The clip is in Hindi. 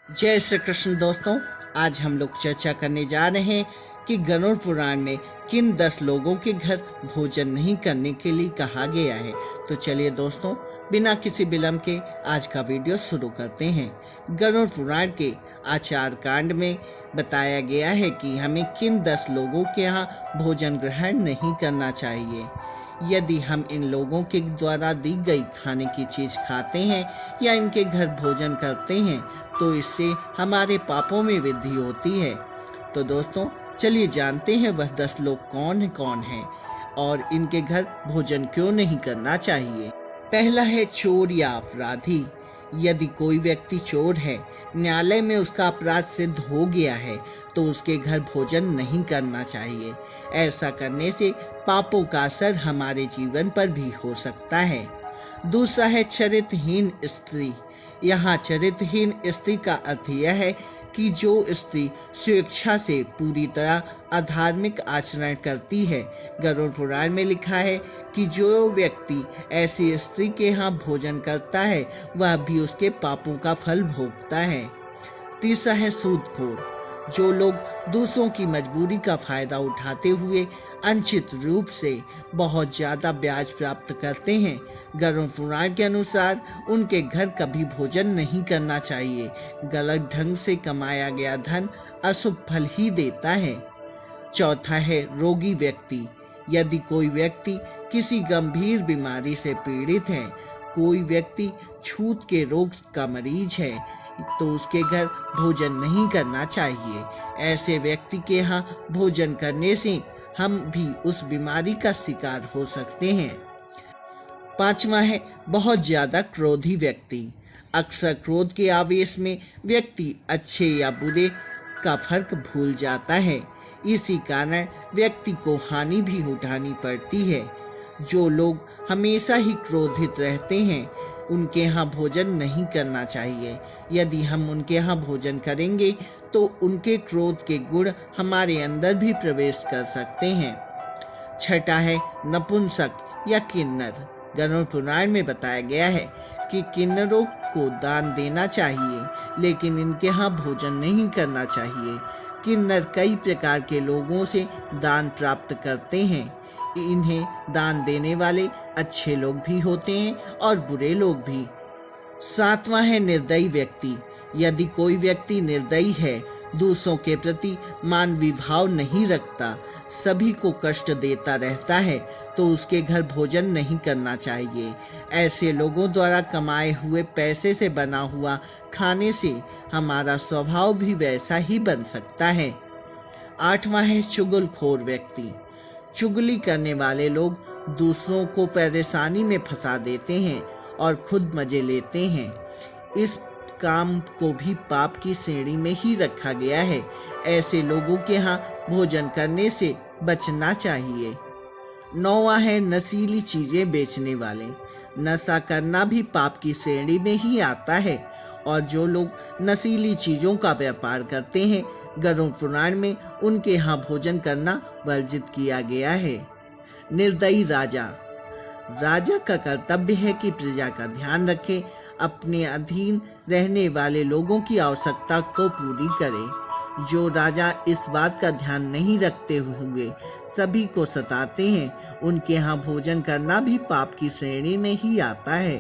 जय श्री कृष्ण दोस्तों। आज हम लोग चर्चा करने जा रहे हैं कि गरुड़ पुराण में किन 10 लोगों के घर भोजन नहीं करने के लिए कहा गया है। तो चलिए दोस्तों, बिना किसी विलंब के आज का वीडियो शुरू करते हैं। गरुड़ पुराण के आचार कांड में बताया गया है कि हमें किन 10 लोगों के यहाँ भोजन ग्रहण नहीं करना चाहिए। यदि हम इन लोगों के द्वारा दी गई खाने की चीज़ खाते हैं या इनके घर भोजन करते हैं तो इससे हमारे पापों में वृद्धि होती है। तो दोस्तों चलिए जानते हैं वह 10 लोग कौन कौन हैं और इनके घर भोजन क्यों नहीं करना चाहिए। पहला है चोर या अपराधी। यदि कोई व्यक्ति चोर है, न्यायालय में उसका अपराध सिद्ध हो गया है तो उसके घर भोजन नहीं करना चाहिए। ऐसा करने से पापों का असर हमारे जीवन पर भी हो सकता है। दूसरा है चरित्रहीन स्त्री। यहाँ चरित्रहीन स्त्री का अर्थ यह है कि जो स्त्री स्वेच्छा से पूरी तरह अधार्मिक आचरण करती है। गरुड़ पुराण में लिखा है कि जो व्यक्ति ऐसी स्त्री के यहाँ भोजन करता है वह भी उसके पापों का फल भोगता है। तीसरा है सूदखोर। जो लोग दूसरों की मजबूरी का फायदा उठाते हुए अनुचित रूप से बहुत ज़्यादा ब्याज प्राप्त करते हैं, गरुड़ पुराण के अनुसार उनके घर कभी भोजन नहीं करना चाहिए। गलत ढंग से कमाया गया धन अशुभ फल ही देता है। चौथा है रोगी व्यक्ति। यदि कोई व्यक्ति किसी गंभीर बीमारी से पीड़ित है, कोई व्यक्ति छूत के रोग का मरीज है, तो उसके घर भोजन नहीं करना चाहिए। ऐसे व्यक्ति के यहाँ भोजन करने से हम भी उस बीमारी का शिकार हो सकते हैं। पांचवा है बहुत ज्यादा क्रोधी व्यक्ति। अक्सर क्रोध के आवेश में व्यक्ति अच्छे या बुरे का फर्क भूल जाता है। इसी कारण व्यक्ति को हानि भी उठानी पड़ती है। जो लोग हमेशा ही क्रोधित रहते हैं उनके यहाँ भोजन नहीं करना चाहिए। यदि हम उनके यहाँ भोजन करेंगे तो उनके क्रोध के गुण हमारे अंदर भी प्रवेश कर सकते हैं। छठा है नपुंसक या किन्नर। गरुड़ पुराण में बताया गया है कि किन्नरों को दान देना चाहिए लेकिन इनके यहाँ भोजन नहीं करना चाहिए। किन्नर कई प्रकार के लोगों से दान प्राप्त करते हैं। इन्हें दान देने वाले अच्छे लोग भी होते हैं और बुरे लोग भी। सातवां है निर्दयी व्यक्ति। यदि कोई व्यक्ति निर्दयी है, दूसरों के प्रति मानवीय भाव नहीं रखता, सभी को कष्ट देता रहता है तो उसके घर भोजन नहीं करना चाहिए। ऐसे लोगों द्वारा कमाए हुए पैसे से बना हुआ खाने से हमारा स्वभाव भी वैसा ही बन सकता है। आठवां है चुगलखोर व्यक्ति। चुगली करने वाले लोग दूसरों को परेशानी में फंसा देते हैं और खुद मजे लेते हैं। इस काम को भी पाप की श्रेणी में ही रखा गया है। ऐसे लोगों के यहाँ भोजन करने से बचना चाहिए। नौवां है नशीली चीजें बेचने वाले। नशा करना भी पाप की श्रेणी में ही आता है और जो लोग नशीली चीजों का व्यापार करते हैं, गरुड़ पुराण में उनके यहाँ भोजन करना वर्जित किया गया है। निर्दयी राजा। राजा का कर्तव्य है कि प्रजा का ध्यान रखे, अपने अधीन रहने वाले लोगों की आवश्यकता को पूरी करे। जो राजा इस बात का ध्यान नहीं रखते हुए सभी को सताते हैं, उनके यहाँ भोजन करना भी पाप की श्रेणी में ही आता है।